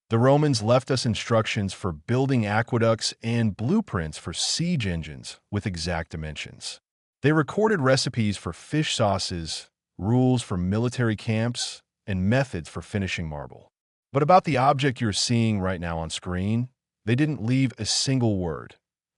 The Romans left us instructions for building aqueducts and blueprints for siege engines with exact dimensions. They recorded recipes for fish sauces, rules for military camps, and methods for finishing marble. But about the object you're seeing right now on screen, they didn't leave a single word,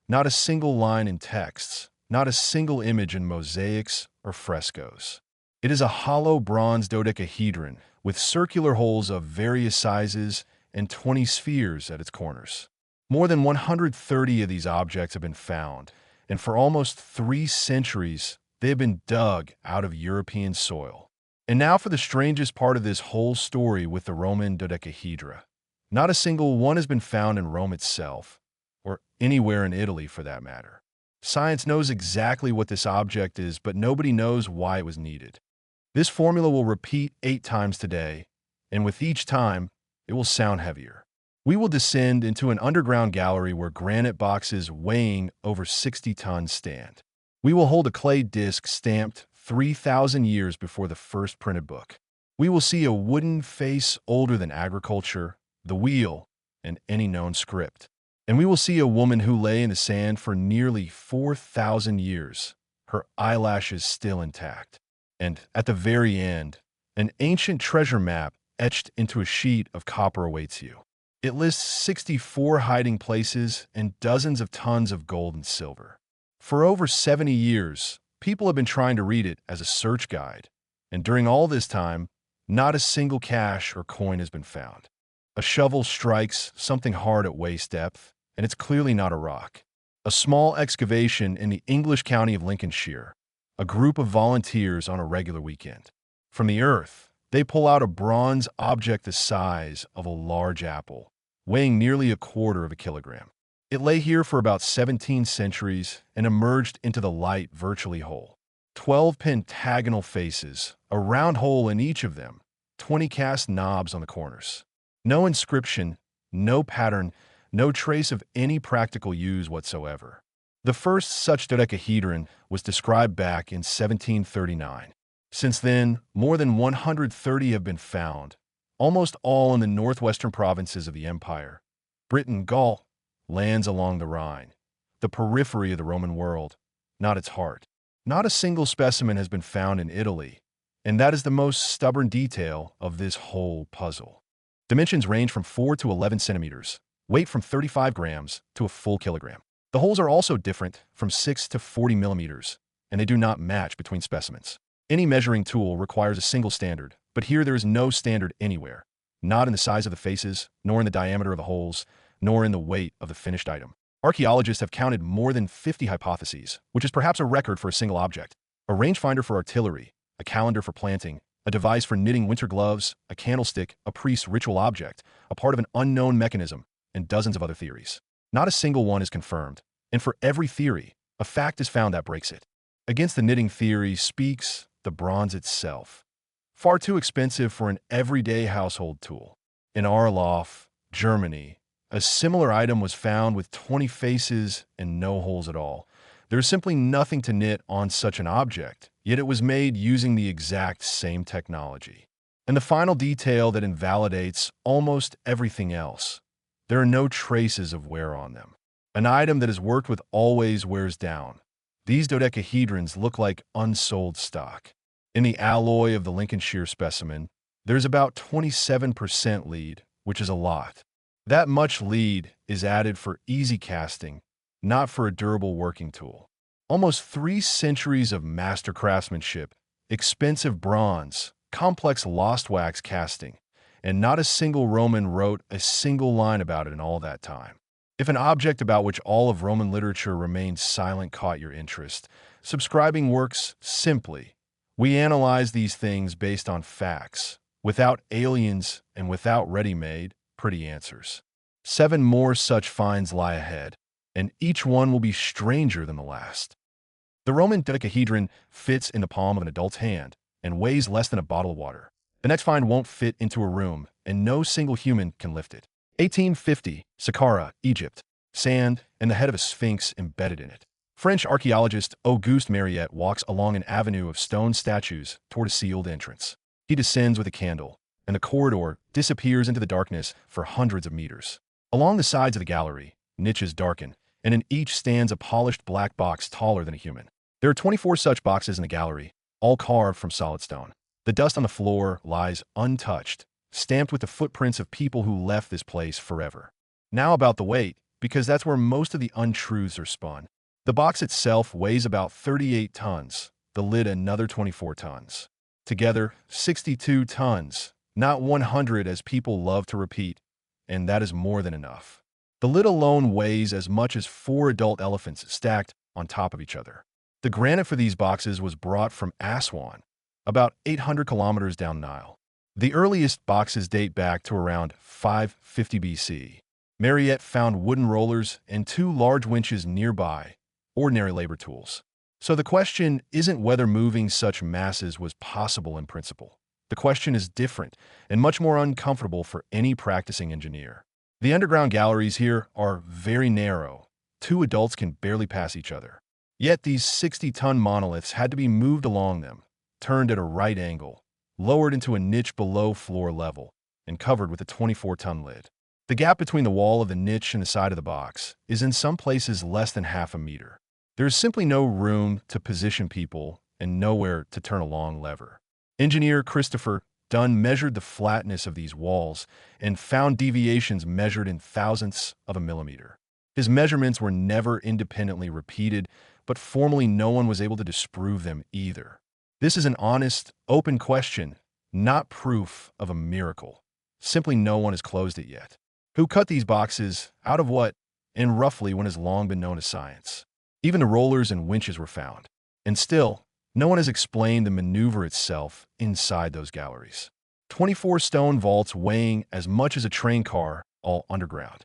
not a single line in texts, not a single image in mosaics or frescoes. It is a hollow bronze dodecahedron with circular holes of various sizes and 20 spheres at its corners. More than 130 of these objects have been found, and for almost 3 centuries, they have been dug out of European soil. And now for the strangest part of this whole story with the Roman dodecahedra. Not a single one has been found in Rome itself, or anywhere in Italy for that matter. Science knows exactly what this object is, but nobody knows why it was needed. This formula will repeat 8 times today, and with each time, it will sound heavier. We will descend into an underground gallery where granite boxes weighing over 60 tons stand. We will hold a clay disc stamped 3,000 years before the first printed book. We will see a wooden face older than agriculture, the wheel, and any known script. And we will see a woman who lay in the sand for nearly 4,000 years, her eyelashes still intact. And at the very end, an ancient treasure map etched into a sheet of copper awaits you. It lists 64 hiding places and dozens of tons of gold and silver. For over 70 years, people have been trying to read it as a search guide, and during all this time, not a single cache or coin has been found. A shovel strikes something hard at waist depth, and it's clearly not a rock. A small excavation in the English county of Lincolnshire, a group of volunteers on a regular weekend. From the earth, they pull out a bronze object the size of a large apple, weighing nearly 1/4 of a kilogram. It lay here for about 17 centuries and emerged into the light virtually whole. 12 pentagonal faces, a round hole in each of them, 20 cast knobs on the corners. No inscription, no pattern, no trace of any practical use whatsoever. The first such dodecahedron was described back in 1739. Since then, more than 130 have been found, almost all in the northwestern provinces of the empire. Britain, Gaul, lands along the Rhine, the periphery of the Roman world, not its heart. Not a single specimen has been found in Italy, and that is the most stubborn detail of this whole puzzle. Dimensions range from 4 to 11 centimeters, weight from 35 grams to a full kilogram. The holes are also different, from 6 to 40 millimeters, and they do not match between specimens. Any measuring tool requires a single standard, but here there is no standard anywhere, not in the size of the faces, nor in the diameter of the holes, nor in the weight of the finished item. Archaeologists have counted more than 50 hypotheses, which is perhaps a record for a single object. A rangefinder for artillery, a calendar for planting, a device for knitting winter gloves, a candlestick, a priest's ritual object, a part of an unknown mechanism, and dozens of other theories. Not a single one is confirmed, and for every theory, a fact is found that breaks it. Against the knitting theory speaks the bronze itself. Far too expensive for an everyday household tool. In Arlof, Germany, a similar item was found with 20 faces and no holes at all. There is simply nothing to knit on such an object, yet it was made using the exact same technology. And the final detail that invalidates almost everything else: there are no traces of wear on them. An item that is worked with always wears down. These dodecahedrons look like unsold stock. In the alloy of the Lincolnshire specimen, there's about 27% lead, which is a lot. That much lead is added for easy casting, not for a durable working tool. Almost 3 centuries of master craftsmanship, expensive bronze, complex lost wax casting, and not a single Roman wrote a single line about it in all that time. If an object about which all of Roman literature remained silent caught your interest, subscribing works simply. We analyze these things based on facts, without aliens and without ready-made, pretty answers. 7 more such finds lie ahead, and each one will be stranger than the last. The Roman dodecahedron fits in the palm of an adult's hand and weighs less than a bottle of water. The next find won't fit into a room, and no single human can lift it. 1850, Saqqara, Egypt. Sand and the head of a sphinx embedded in it. French archaeologist Auguste Mariette walks along an avenue of stone statues toward a sealed entrance. He descends with a candle, and the corridor disappears into the darkness for hundreds of meters. Along the sides of the gallery, niches darken, and in each stands a polished black box taller than a human. There are 24 such boxes in the gallery, all carved from solid stone. The dust on the floor lies untouched, stamped with the footprints of people who left this place forever. Now about the weight, because that's where most of the untruths are spun. The box itself weighs about 38 tons, the lid another 24 tons. Together, 62 tons, not 100 as people love to repeat, and that is more than enough. The lid alone weighs as much as 4 adult elephants stacked on top of each other. The granite for these boxes was brought from Aswan, about 800 kilometers down Nile. The earliest boxes date back to around 550 BC. Mariette found wooden rollers and 2 large winches nearby, ordinary labor tools. So the question isn't whether moving such masses was possible in principle. The question is different and much more uncomfortable for any practicing engineer. The underground galleries here are very narrow. 2 adults can barely pass each other. Yet these 60-ton monoliths had to be moved along them, turned at a right angle, lowered into a niche below floor level, and covered with a 24-ton lid. The gap between the wall of the niche and the side of the box is in some places less than half a meter. There is simply no room to position people and nowhere to turn a long lever. Engineer Christopher Dunn measured the flatness of these walls and found deviations measured in thousandths of a millimeter. His measurements were never independently repeated, but formally no one was able to disprove them either. This is an honest, open question, not proof of a miracle. Simply no one has closed it yet. Who cut these boxes, out of what, and roughly when has long been known as science? Even the rollers and winches were found. And still, no one has explained the maneuver itself inside those galleries. 24 stone vaults weighing as much as a train car, all underground.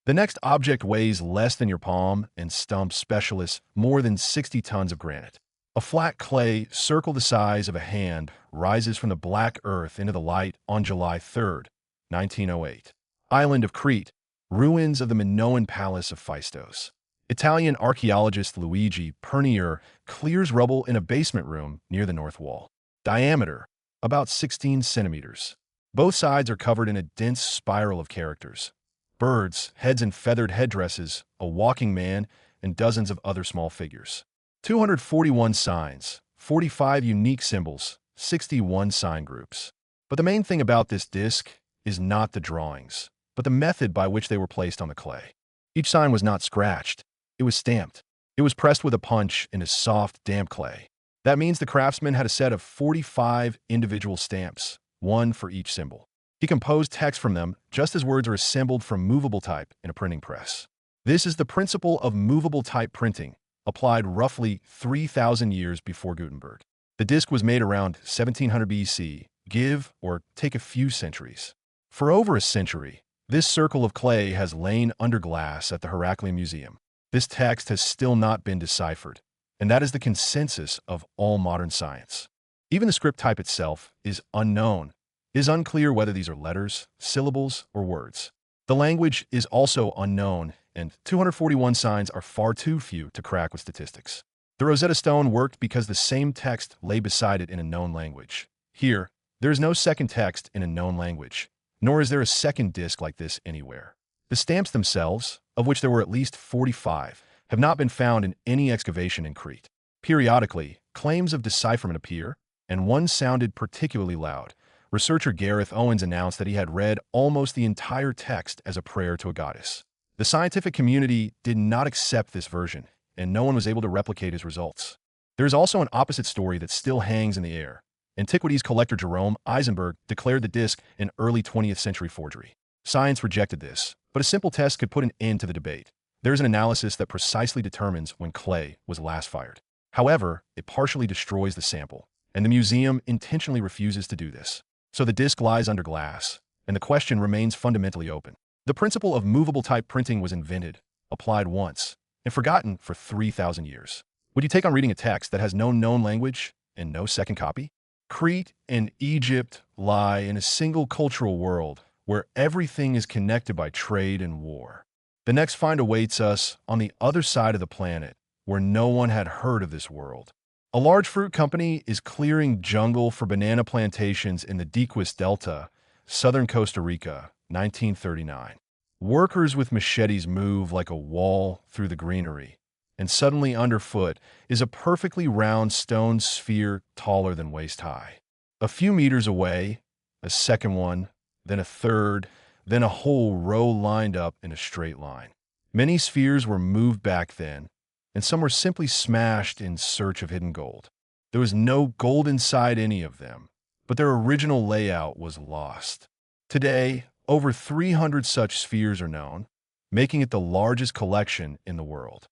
The next object weighs less than your palm and stumps specialists more than 60 tons of granite. A flat clay circle the size of a hand rises from the black earth into the light on July 3rd, 1908. Island of Crete, ruins of the Minoan palace of Phaistos. Italian archaeologist Luigi Pernier clears rubble in a basement room near the north wall. Diameter, about 16 centimeters. Both sides are covered in a dense spiral of characters. Birds, heads and feathered headdresses, a walking man, and dozens of other small figures. 241 signs, 45 unique symbols, 61 sign groups. But the main thing about this disc is not the drawings, but the method by which they were placed on the clay. Each sign was not scratched. It was stamped. It was pressed with a punch in a soft, damp clay. That means the craftsman had a set of 45 individual stamps, one for each symbol. He composed text from them just as words are assembled from movable type in a printing press. This is the principle of movable type printing, applied roughly 3,000 years before Gutenberg. The disc was made around 1700 BC, give or take a few centuries. For over a century, this circle of clay has lain under glass at the Heraclean Museum. This text has still not been deciphered, and that is the consensus of all modern science. Even the script type itself is unknown. It is unclear whether these are letters, syllables, or words. The language is also unknown, and 241 signs are far too few to crack with statistics. The Rosetta Stone worked because the same text lay beside it in a known language. Here, there is no second text in a known language, nor is there a second disc like this anywhere. The stamps themselves, of which there were at least 45, have not been found in any excavation in Crete. Periodically, claims of decipherment appear, and one sounded particularly loud. Researcher Gareth Owens announced that he had read almost the entire text as a prayer to a goddess. The scientific community did not accept this version, and no one was able to replicate his results. There is also an opposite story that still hangs in the air. Antiquities collector Jerome Eisenberg declared the disc an early 20th century forgery. Science rejected this, but a simple test could put an end to the debate. There is an analysis that precisely determines when clay was last fired. However, it partially destroys the sample, and the museum intentionally refuses to do this. So the disc lies under glass, and the question remains fundamentally open. The principle of movable type printing was invented, applied once, and forgotten for 3,000 years. Would you take on reading a text that has no known language and no second copy? Crete and Egypt lie in a single cultural world where everything is connected by trade and war. The next find awaits us on the other side of the planet, where no one had heard of this world. A large fruit company is clearing jungle for banana plantations in the Diquís Delta, southern Costa Rica, 1939. Workers with machetes move like a wall through the greenery, and suddenly underfoot is a perfectly round stone sphere taller than waist-high. A few meters away, a second one, then a third, then a whole row lined up in a straight line. Many spheres were moved back then, and some were simply smashed in search of hidden gold. There was no gold inside any of them, but their original layout was lost. Today, over 300 such spheres are known, making it the largest collection in the world.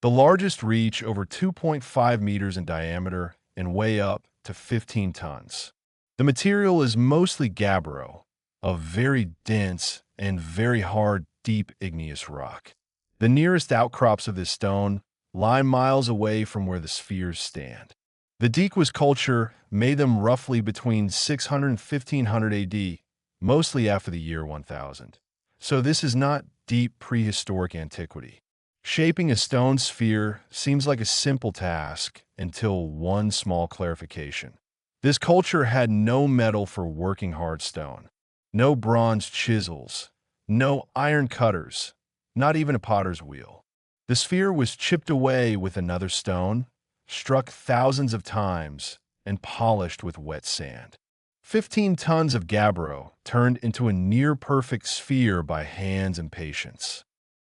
The largest reach over 2.5 meters in diameter and weigh up to 15 tons. The material is mostly gabbro, a very dense and very hard, deep igneous rock. The nearest outcrops of this stone lie miles away from where the spheres stand. The Diquís culture made them roughly between 600 and 1500 AD, mostly after the year 1000. So this is not deep prehistoric antiquity. Shaping a stone sphere seems like a simple task until one small clarification. This culture had no metal for working hard stone, no bronze chisels, no iron cutters, not even a potter's wheel. The sphere was chipped away with another stone, struck thousands of times, and polished with wet sand. 15 tons of gabbro turned into a near-perfect sphere by hands and patience.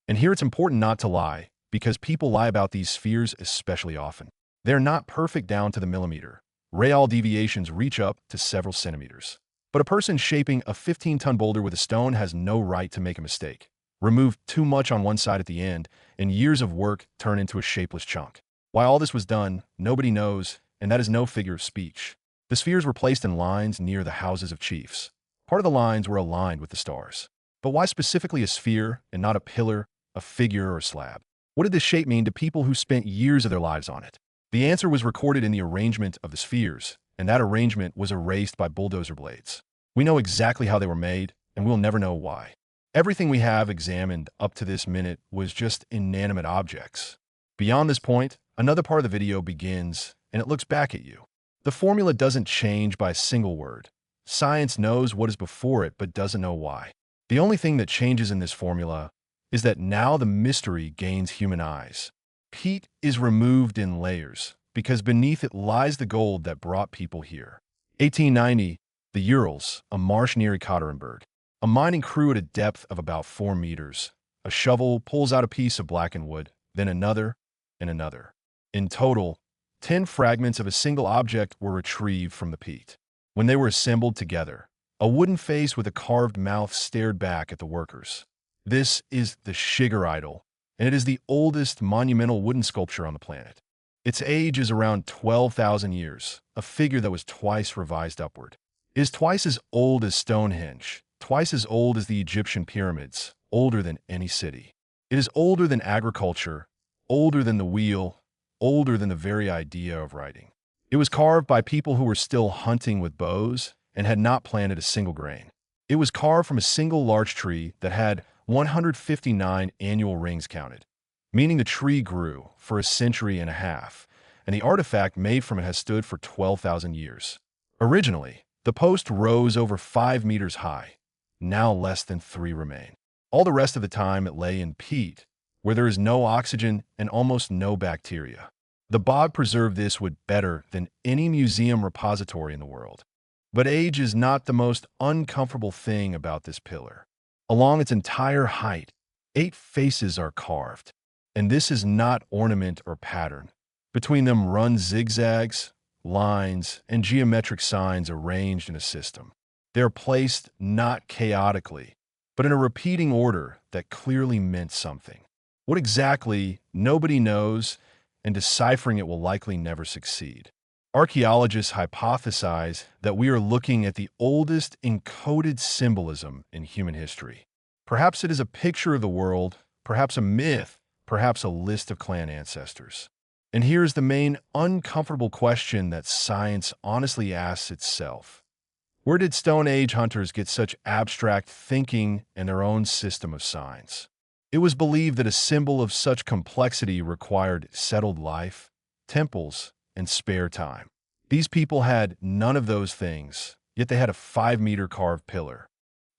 And here it's important not to lie, because people lie about these spheres especially often. They're not perfect down to the millimeter. Real deviations reach up to several centimeters. But a person shaping a 15-ton boulder with a stone has no right to make a mistake. Remove too much on one side at the end, and years of work turn into a shapeless chunk. Why all this was done, nobody knows, and that is no figure of speech. The spheres were placed in lines near the houses of chiefs. Part of the lines were aligned with the stars. But why specifically a sphere and not a pillar, a figure, or a slab? What did this shape mean to people who spent years of their lives on it? The answer was recorded in the arrangement of the spheres, and that arrangement was erased by bulldozer blades. We know exactly how they were made, and we'll never know why. Everything we have examined up to this minute was just inanimate objects. Beyond this point, another part of the video begins, and it looks back at you. The formula doesn't change by a single word. Science knows what is before it, but doesn't know why. The only thing that changes in this formula is that now the mystery gains human eyes. Peat is removed in layers, because beneath it lies the gold that brought people here. 1890, the Urals, a marsh near Ekaterinburg. A mining crew at a depth of about 4 meters. A shovel pulls out a piece of blackened wood, then another, and another. In total, 10 fragments of a single object were retrieved from the peat. When they were assembled together, a wooden face with a carved mouth stared back at the workers. This is the Shigir Idol, and it is the oldest monumental wooden sculpture on the planet. Its age is around 12,000 years, a figure that was twice revised upward. It is twice as old as Stonehenge, twice as old as the Egyptian pyramids, older than any city. It is older than agriculture, older than the wheel, older than the very idea of writing. It was carved by people who were still hunting with bows and had not planted a single grain. It was carved from a single large tree that had 159 annual rings counted, meaning the tree grew for a century and a half, and the artifact made from it has stood for 12,000 years. Originally, the post rose over 5 meters high. Now less than 3 remain. All the rest of the time it lay in peat, where there is no oxygen and almost no bacteria. The bog preserved this wood better than any museum repository in the world. But age is not the most uncomfortable thing about this pillar. Along its entire height, 8 faces are carved, and this is not ornament or pattern. Between them run zigzags, lines, and geometric signs arranged in a system. They are placed not chaotically, but in a repeating order that clearly meant something. What exactly, nobody knows, and deciphering it will likely never succeed. Archaeologists hypothesize that we are looking at the oldest encoded symbolism in human history. Perhaps it is a picture of the world, perhaps a myth, perhaps a list of clan ancestors. And here's the main uncomfortable question that science honestly asks itself. Where did Stone Age hunters get such abstract thinking and their own system of signs? It was believed that a symbol of such complexity required settled life, temples, and spare time. These people had none of those things, yet they had a 5-meter carved pillar.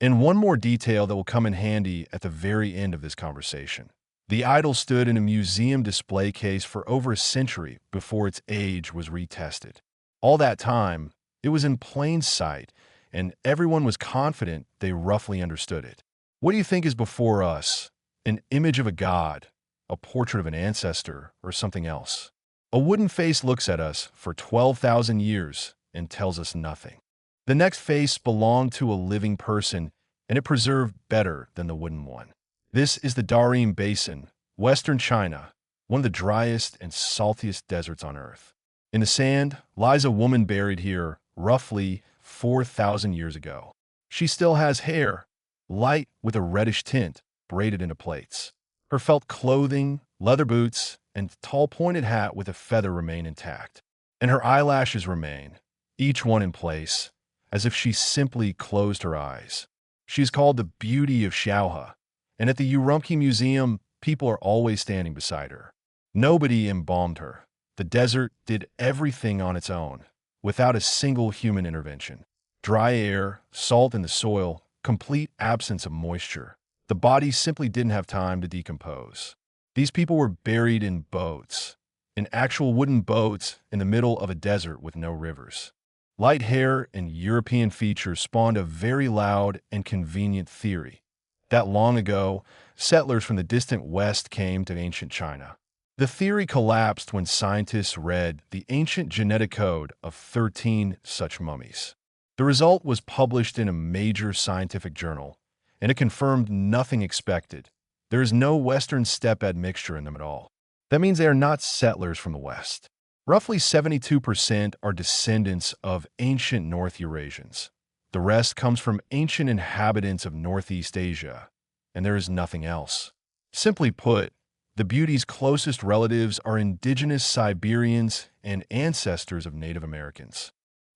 And one more detail that will come in handy at the very end of this conversation. The idol stood in a museum display case for over a century before its age was retested. All that time, it was in plain sight, and everyone was confident they roughly understood it. What do you think is before us? An image of a god, a portrait of an ancestor, or something else? A wooden face looks at us for 12,000 years and tells us nothing. The next face belonged to a living person, and it preserved better than the wooden one. This is the Dariem Basin, western China, one of the driest and saltiest deserts on Earth. In the sand lies a woman buried here roughly 4,000 years ago. She still has hair, light with a reddish tint, braided into plaits. Her felt clothing, leather boots, and tall pointed hat with a feather remain intact. And her eyelashes remain, each one in place, as if she simply closed her eyes. She is called the Beauty of Xiaohe, and at the Urumqi Museum, people are always standing beside her. Nobody embalmed her. The desert did everything on its own, without a single human intervention. Dry air, salt in the soil, complete absence of moisture. The body simply didn't have time to decompose. These people were buried in boats, in actual wooden boats in the middle of a desert with no rivers. Light hair and European features spawned a very loud and convenient theory that long ago, settlers from the distant West came to ancient China. The theory collapsed when scientists read the ancient genetic code of 13 such mummies. The result was published in a major scientific journal, and it confirmed nothing expected. There is no Western step admixture in them at all. That means they are not settlers from the West. Roughly 72% are descendants of ancient North Eurasians. The rest comes from ancient inhabitants of Northeast Asia, and there is nothing else. Simply put, the Beauty's closest relatives are indigenous Siberians and ancestors of Native Americans.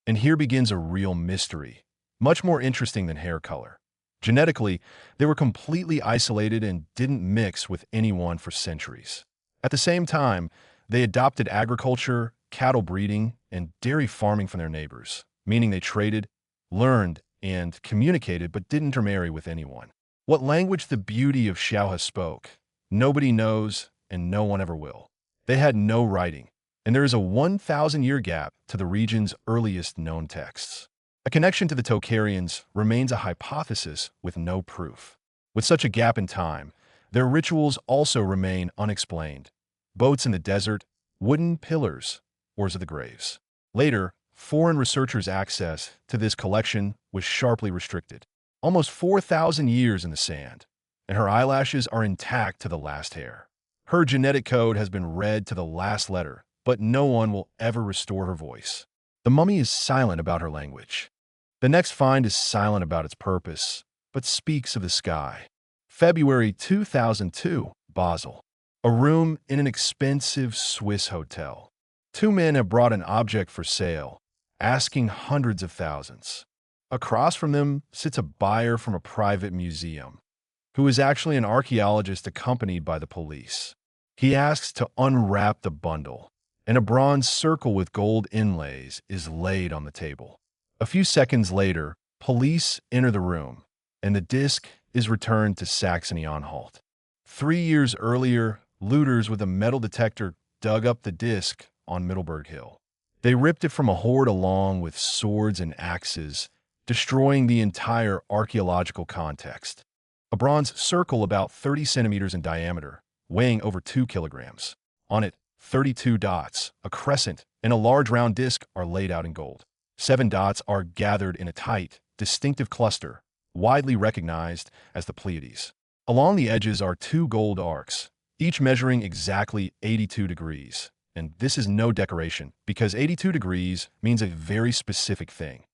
And here begins a real mystery, much more interesting than hair color. Genetically, they were completely isolated and didn't mix with anyone for centuries. At the same time, they adopted agriculture, cattle breeding, and dairy farming from their neighbors, meaning they traded, learned, and communicated but didn't intermarry with anyone. What language the Beauty of Xiaohe spoke, nobody knows and no one ever will. They had no writing, and there is a 1,000-year gap to the region's earliest known texts. A connection to the Tocharians remains a hypothesis with no proof. With such a gap in time, their rituals also remain unexplained. Boats in the desert, wooden pillars, oars of the graves. Later, foreign researchers' access to this collection was sharply restricted. Almost 4,000 years in the sand, and her eyelashes are intact to the last hair. Her genetic code has been read to the last letter, but no one will ever restore her voice. The mummy is silent about her language. The next find is silent about its purpose, but speaks of the sky. February 2002, Basel. A room in an expensive Swiss hotel. Two men have brought an object for sale, asking hundreds of thousands. Across from them sits a buyer from a private museum, who is actually an archaeologist accompanied by the police. He asks to unwrap the bundle, and a bronze circle with gold inlays is laid on the table. A few seconds later, police enter the room, and the disc is returned to Saxony-Anhalt. 3 years earlier, looters with a metal detector dug up the disc on Middleburg Hill. They ripped it from a hoard along with swords and axes, destroying the entire archaeological context. A bronze circle about 30 centimeters in diameter, weighing over 2 kilograms. On it, 32 dots, a crescent, and a large round disc are laid out in gold. 7 dots are gathered in a tight, distinctive cluster, widely recognized as the Pleiades. Along the edges are 2 gold arcs, each measuring exactly 82 degrees. And this is no decoration, because 82 degrees means a very specific thing.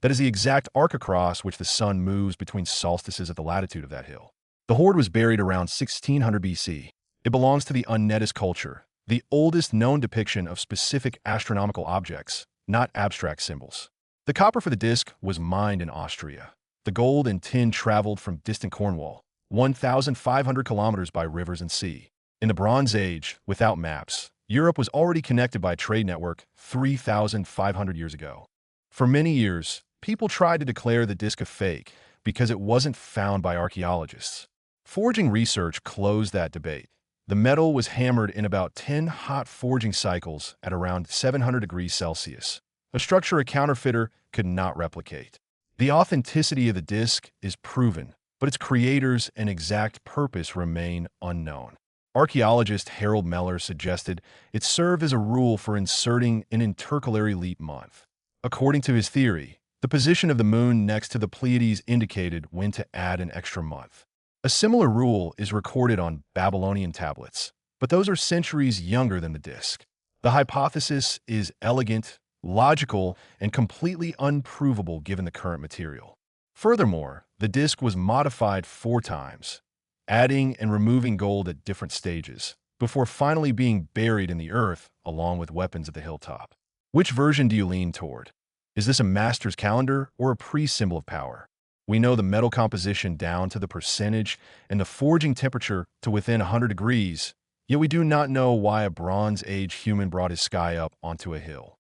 That is the exact arc across which the sun moves between solstices at the latitude of that hill. The hoard was buried around 1600 BC. It belongs to the Unnetis culture, the oldest known depiction of specific astronomical objects, not abstract symbols. The copper for the disc was mined in Austria. The gold and tin traveled from distant Cornwall, 1,500 kilometers by rivers and sea. In the Bronze Age, without maps, Europe was already connected by a trade network 3,500 years ago. For many years, people tried to declare the disc a fake, because it wasn't found by archaeologists. Forging research closed that debate. The metal was hammered in about 10 hot forging cycles at around 700 degrees Celsius, a structure a counterfeiter could not replicate. The authenticity of the disc is proven, but its creators and exact purpose remain unknown. Archaeologist Harold Meller suggested it served as a rule for inserting an intercalary leap month. According to his theory, the position of the moon next to the Pleiades indicated when to add an extra month. A similar rule is recorded on Babylonian tablets, but those are centuries younger than the disc. The hypothesis is elegant, logical, and completely unprovable given the current material. Furthermore, the disc was modified 4 times, adding and removing gold at different stages, before finally being buried in the earth along with weapons at the hilltop. Which version do you lean toward? Is this a master's calendar or a pre-symbol of power? We know the metal composition down to the percentage and the forging temperature to within 100 degrees, yet we do not know why a Bronze Age human brought his sky up onto a hill.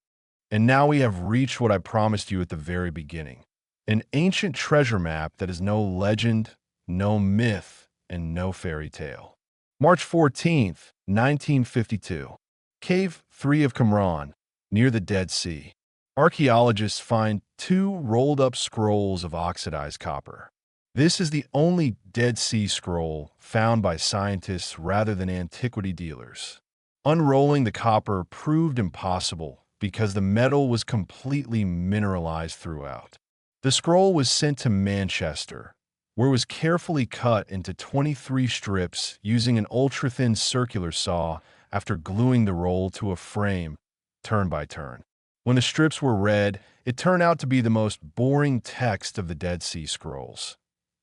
And now we have reached what I promised you at the very beginning. An ancient treasure map that is no legend, no myth, and no fairy tale. March 14th, 1952. Cave 3 of Qumran, near the Dead Sea. Archaeologists find 2 rolled-up scrolls of oxidized copper. This is the only Dead Sea scroll found by scientists rather than antiquity dealers. Unrolling the copper proved impossible because the metal was completely mineralized throughout. The scroll was sent to Manchester, where it was carefully cut into 23 strips using an ultra-thin circular saw after gluing the roll to a frame, turn by turn. When the strips were read, it turned out to be the most boring text of the Dead Sea Scrolls.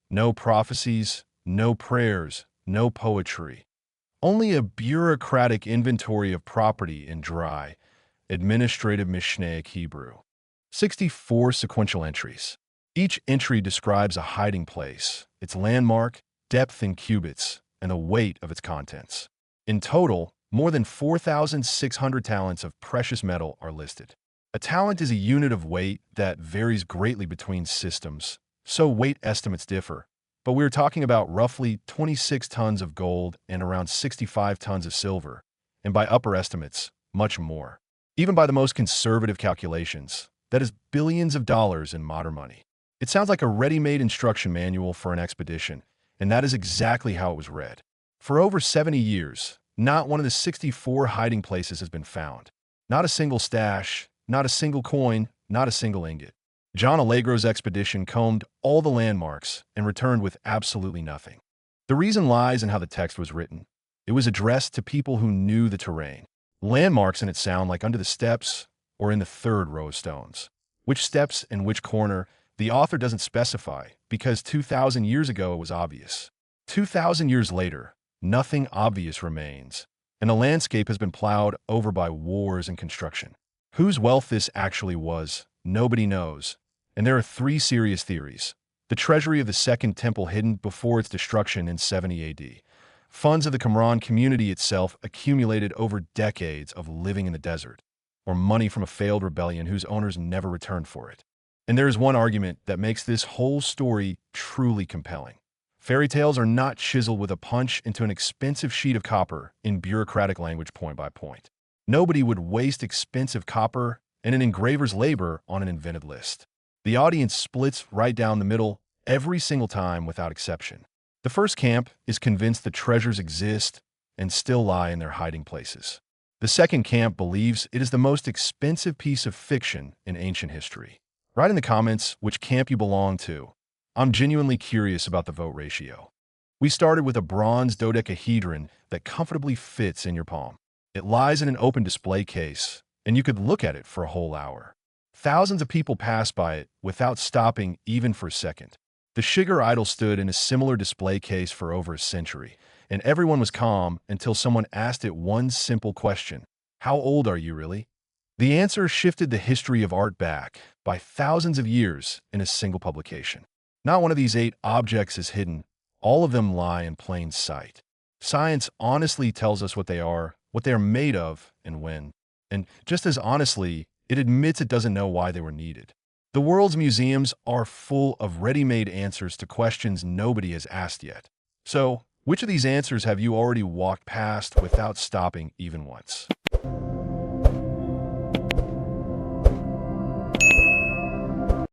No prophecies, no prayers, no poetry. Only a bureaucratic inventory of property in dry, administrative Mishnaic Hebrew. 64 sequential entries. Each entry describes a hiding place, its landmark, depth in cubits, and the weight of its contents. In total, more than 4,600 talents of precious metal are listed. A talent is a unit of weight that varies greatly between systems, so weight estimates differ. But we're talking about roughly 26 tons of gold and around 65 tons of silver, and by upper estimates, much more. Even by the most conservative calculations, that is billions of dollars in modern money. It sounds like a ready-made instruction manual for an expedition, and that is exactly how it was read. For over 70 years, not one of the 64 hiding places has been found. Not a single stash, not a single coin, not a single ingot. John Allegro's expedition combed all the landmarks and returned with absolutely nothing. The reason lies in how the text was written. It was addressed to people who knew the terrain. Landmarks in it sound like under the steps or in the 3rd row of stones. Which steps and which corner, the author doesn't specify, because 2,000 years ago it was obvious. 2,000 years later, nothing obvious remains, and the landscape has been plowed over by wars and construction. Whose wealth this actually was, nobody knows, and there are 3 serious theories. The treasury of the Second Temple hidden before its destruction in 70 AD. Funds of the Qumran community itself accumulated over decades of living in the desert, or money from a failed rebellion whose owners never returned for it. And there is one argument that makes this whole story truly compelling. Fairy tales are not chiseled with a punch into an expensive sheet of copper in bureaucratic language point by point. Nobody would waste expensive copper and an engraver's labor on an invented list. The audience splits right down the middle every single time without exception. The first camp is convinced the treasures exist and still lie in their hiding places. The second camp believes it is the most expensive piece of fiction in ancient history. Write in the comments which camp you belong to. I'm genuinely curious about the vote ratio. We started with a bronze dodecahedron that comfortably fits in your palm. It lies in an open display case, and you could look at it for a whole hour. Thousands of people passed by it without stopping even for a second. The Shigir Idol stood in a similar display case for over a century, and everyone was calm until someone asked it one simple question. How old are you really? The answer shifted the history of art back by thousands of years in a single publication. Not one of these 8 objects is hidden. All of them lie in plain sight. Science honestly tells us what they are made of, and when. And just as honestly, it admits it doesn't know why they were needed. The world's museums are full of ready-made answers to questions nobody has asked yet. So, which of these answers have you already walked past without stopping even once?